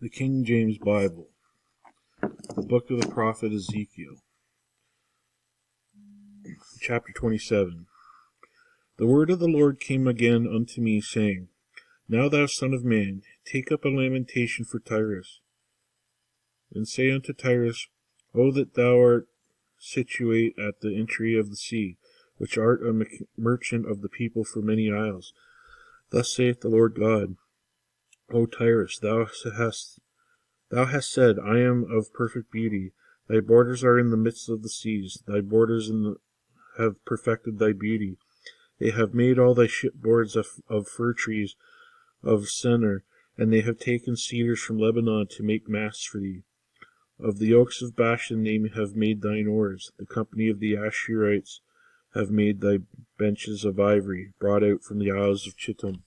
The King James Bible, the book of the prophet Ezekiel, chapter 27. The word of the Lord came again unto me, saying, Now thou son of man, take up a lamentation for Tyrus, and say unto Tyrus, O that thou art situate at the entry of the sea, which art a merchant of the people for many isles. Thus saith the Lord God, O Tyrus, thou hast said, I am of perfect beauty. Thy borders are in the midst of the seas. Thy borders have perfected thy beauty. They have made all thy shipboards of fir trees of Senir, and they have taken cedars from Lebanon to make masts for thee. Of the oaks of Bashan they have made thine oars. The company of the Ashurites have made thy benches of ivory, brought out from the isles of Chittim.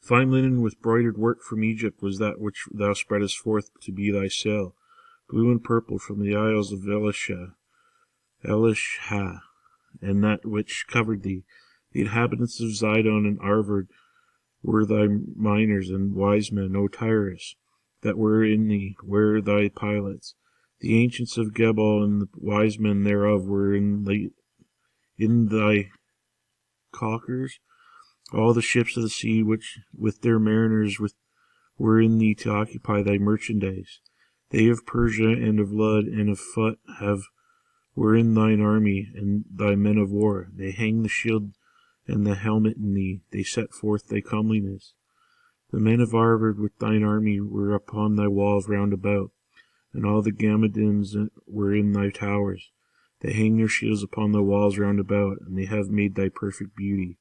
Fine linen with broidered work from Egypt was that which thou spreadest forth to be thy sail, blue and purple from the isles of Elishah, and that which covered thee. The inhabitants of Zidon and Arvad were thy miners and wise men, O Tyrus, that were in thee, were thy pilots. The ancients of Gebal and the wise men thereof were in thy caulkers. All the ships of the sea, which with their mariners were in thee to occupy thy merchandise. They of Persia and of Lud and of Phut were in thine army and thy men of war. They hang the shield and the helmet in thee. They set forth thy comeliness. The men of Arvad with thine army were upon thy walls round about, and all the Gammadims were in thy towers. They hang their shields upon the walls round about, and they have made thy perfect beauty.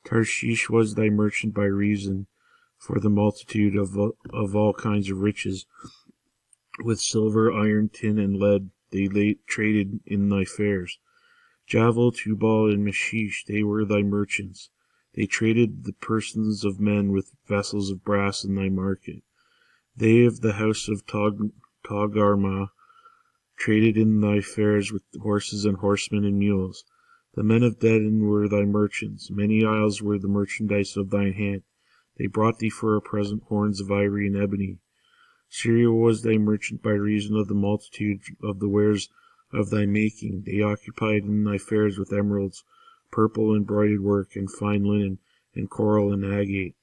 Tarshish was thy merchant by reason, for the multitude of all kinds of riches. With silver, iron, tin, and lead they traded in thy fairs. Javel, Tubal, and Meshish, they were thy merchants. They traded the persons of men with vessels of brass in thy market. They of the house of Togarmah traded in thy fairs with horses and horsemen and mules. The men of Dedan were thy merchants. Many isles were the merchandise of thine hand. They brought thee for a present horns of ivory and ebony. Syria was thy merchant by reason of the multitude of the wares of thy making. They occupied in thy fairs with emeralds, purple and broidered work, and fine linen, and coral and agate.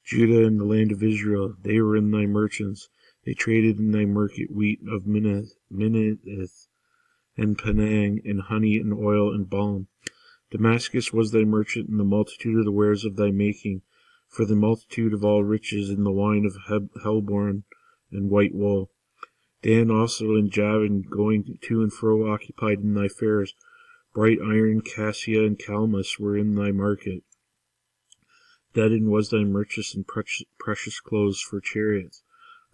Judah and the land of Israel, they were in thy merchants. They traded in thy market wheat of Minnith and Penang, and honey and oil and balm. Damascus was thy merchant in the multitude of the wares of thy making, for the multitude of all riches in the wine of Helborn and white wool. Dan also and Javan, going to and fro, occupied in thy fairs. Bright iron, cassia, and calamus were in thy market. Dedan was thy merchant in precious clothes for chariots.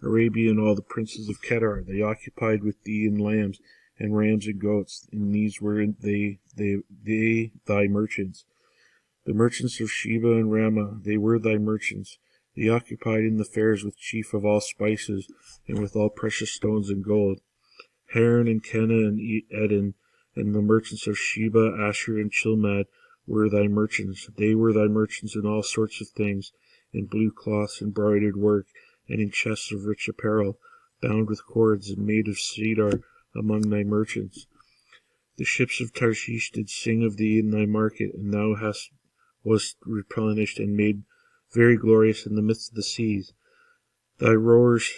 Arabia and all the princes of Kedar, they occupied with thee in lambs and rams and goats. In these were they thy merchants. The merchants of Sheba and Ramah, they were thy merchants. They occupied in the fairs with chief of all spices, and with all precious stones and gold. Haran and Kenna and Eden, and the merchants of Sheba, Asher, and Chilmad were thy merchants. They were thy merchants in all sorts of things, in blue cloths and broidered work, and in chests of rich apparel, bound with cords and made of cedar among thy merchants. The ships of Tarshish did sing of thee in thy market, and thou wast replenished and made very glorious in the midst of the seas. Thy rowers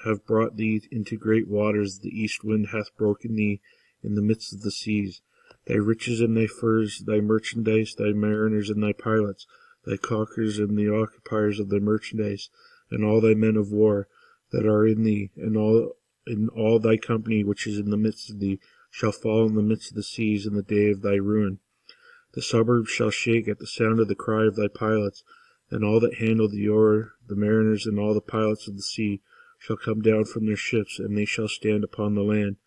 have brought thee into great waters. The east wind hath broken thee in the midst of the seas. Thy riches and thy furs, thy merchandise, thy mariners and thy pilots, thy caulkers and the occupiers of thy merchandise, and all thy men of war that are in thee, and all thy company which is in the midst of thee, shall fall in the midst of the seas in the day of thy ruin. The suburbs shall shake at the sound of the cry of thy pilots, and all that handle the oar, the mariners and all the pilots of the sea, shall come down from their ships, and they shall stand upon the land.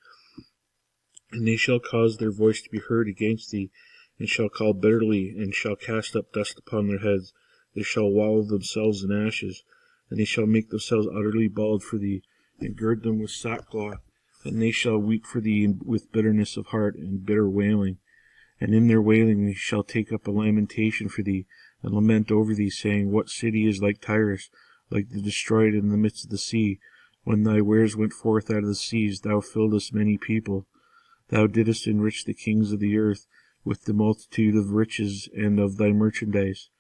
And they shall cause their voice to be heard against thee, and shall call bitterly, and shall cast up dust upon their heads. They shall wallow themselves in ashes, and they shall make themselves utterly bald for thee, and gird them with sackcloth, and they shall weep for thee with bitterness of heart and bitter wailing. And in their wailing they shall take up a lamentation for thee, and lament over thee, saying, What city is like Tyrus? like the destroyed in the midst of the sea. When thy wares went forth out of the seas, thou filledst many people. Thou didst enrich the kings of the earth with the multitude of riches and of thy merchandise.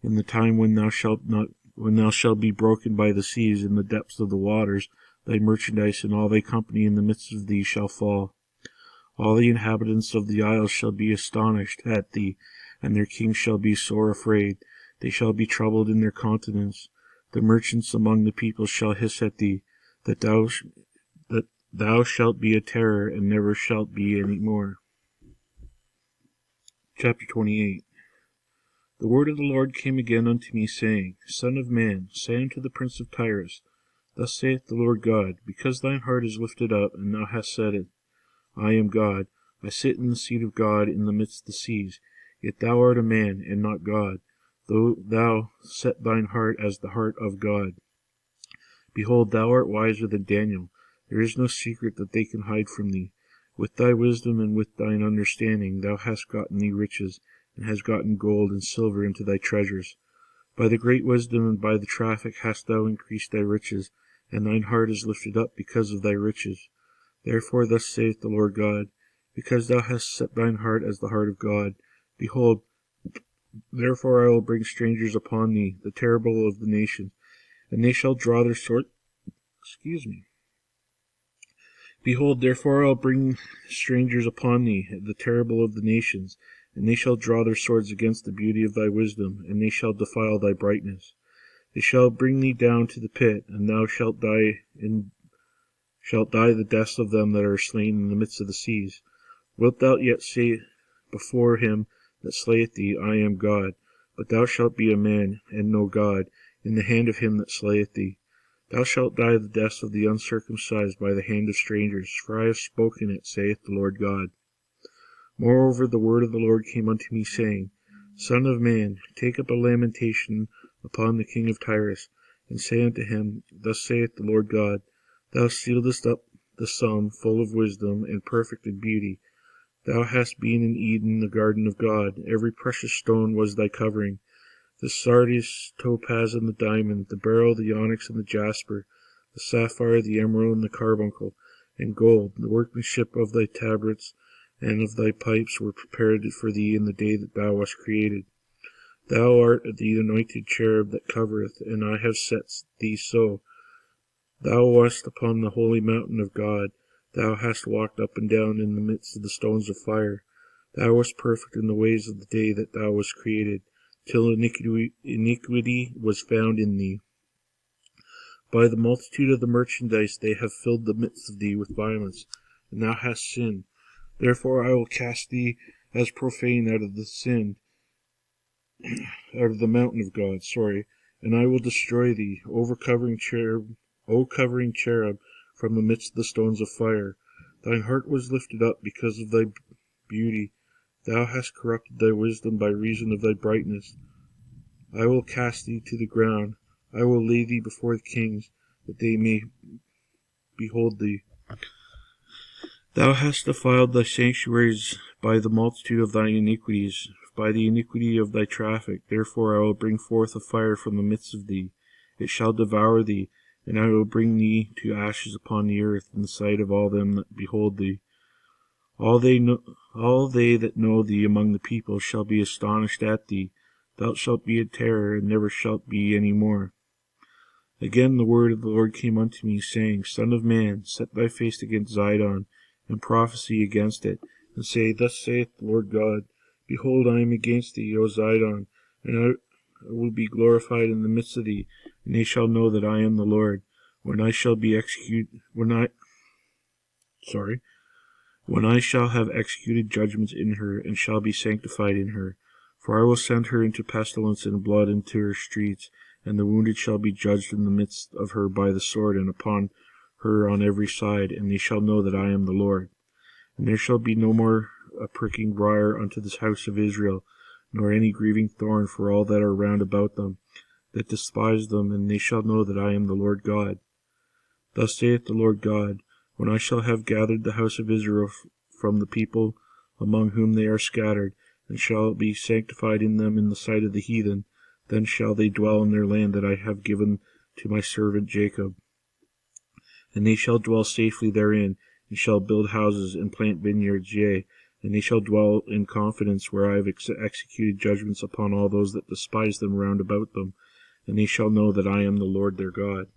In the time when thou shalt be broken by the seas in the depths of the waters, thy merchandise and all thy company in the midst of thee shall fall. All the inhabitants of the isles shall be astonished at thee, and their kings shall be sore afraid. They shall be troubled in their countenance. The merchants among the people shall hiss at thee, that thou shalt be a terror, and never shalt be any more. Chapter 28. The word of the Lord came again unto me, saying, Son of man, say unto the prince of Tyrus, Thus saith the Lord God, because thine heart is lifted up, and thou hast said it, I am God, I sit in the seat of God in the midst of the seas, yet thou art a man, and not God, though thou set thine heart as the heart of God. Behold, thou art wiser than Daniel. There is no secret that they can hide from thee. With thy wisdom and with thine understanding thou hast gotten thee riches, and hast gotten gold and silver into thy treasures. By the great wisdom and by the traffic hast thou increased thy riches, and thine heart is lifted up because of thy riches. Therefore thus saith the Lord God, because thou hast set thine heart as the heart of God, behold, therefore I will bring strangers upon thee, the terrible of the nations, and they shall draw their sword. Behold, therefore I will bring strangers upon thee, the terrible of the nations, and they shall draw their swords against the beauty of thy wisdom, and they shall defile thy brightness. They shall bring thee down to the pit, and thou shalt die the deaths of them that are slain in the midst of the seas. Wilt thou yet say before him that slayeth thee, I am God? But thou shalt be a man, and no God, in the hand of him that slayeth thee. Thou shalt die the deaths of the uncircumcised by the hand of strangers, for I have spoken it, saith the Lord God. Moreover the word of the Lord came unto me, saying, Son of man, take up a lamentation upon the king of Tyrus, and say unto him, Thus saith the Lord God, Thou sealedst up the sum, full of wisdom, and perfect in beauty. Thou hast been in Eden, the garden of God. Every precious stone was thy covering, the sardius, topaz, and the diamond, the beryl, the onyx, and the jasper, the sapphire, the emerald, and the carbuncle, and gold. The workmanship of thy tabrets and of thy pipes were prepared for thee in the day that thou wast created. Thou art the anointed cherub that covereth, and I have set thee so. Thou wast upon the holy mountain of God. Thou hast walked up and down in the midst of the stones of fire. Thou wast perfect in the ways of the day that thou wast created, till iniquity was found in thee. By the multitude of the merchandise they have filled the midst of thee with violence, and thou hast sinned. Therefore I will cast thee as profane out of the mountain of God, and I will destroy thee, O covering cherub, from the midst of the stones of fire. Thine heart was lifted up because of thy beauty. Thou hast corrupted thy wisdom by reason of thy brightness. I will cast thee to the ground. I will lay thee before the kings, that they may behold thee. Thou hast defiled thy sanctuaries by the multitude of thine iniquities, by the iniquity of thy traffic. Therefore I will bring forth a fire from the midst of thee. It shall devour thee, and I will bring thee to ashes upon the earth in the sight of all them that behold thee. All they that know thee among the people shall be astonished at thee. Thou shalt be a terror, and never shalt be any more. Again the word of the Lord came unto me, saying, Son of man, set thy face against Zidon, and prophesy against it, and say, Thus saith the Lord God, Behold, I am against thee, O Zidon, and I will be glorified in the midst of thee, and they shall know that I am the Lord, when I shall have executed judgments in her, and shall be sanctified in her. For I will send her into pestilence and blood into her streets, and the wounded shall be judged in the midst of her by the sword, and upon her on every side, and they shall know that I am the Lord. And there shall be no more a pricking briar unto this house of Israel, nor any grieving thorn for all that are round about them, that despise them, and they shall know that I am the Lord God. Thus saith the Lord God, when I shall have gathered the house of Israel from the people among whom they are scattered, and shall be sanctified in them in the sight of the heathen, then shall they dwell in their land that I have given to my servant Jacob. And they shall dwell safely therein, and shall build houses and plant vineyards, yea, and they shall dwell in confidence where I have executed judgments upon all those that despise them round about them, and they shall know that I am the Lord their God.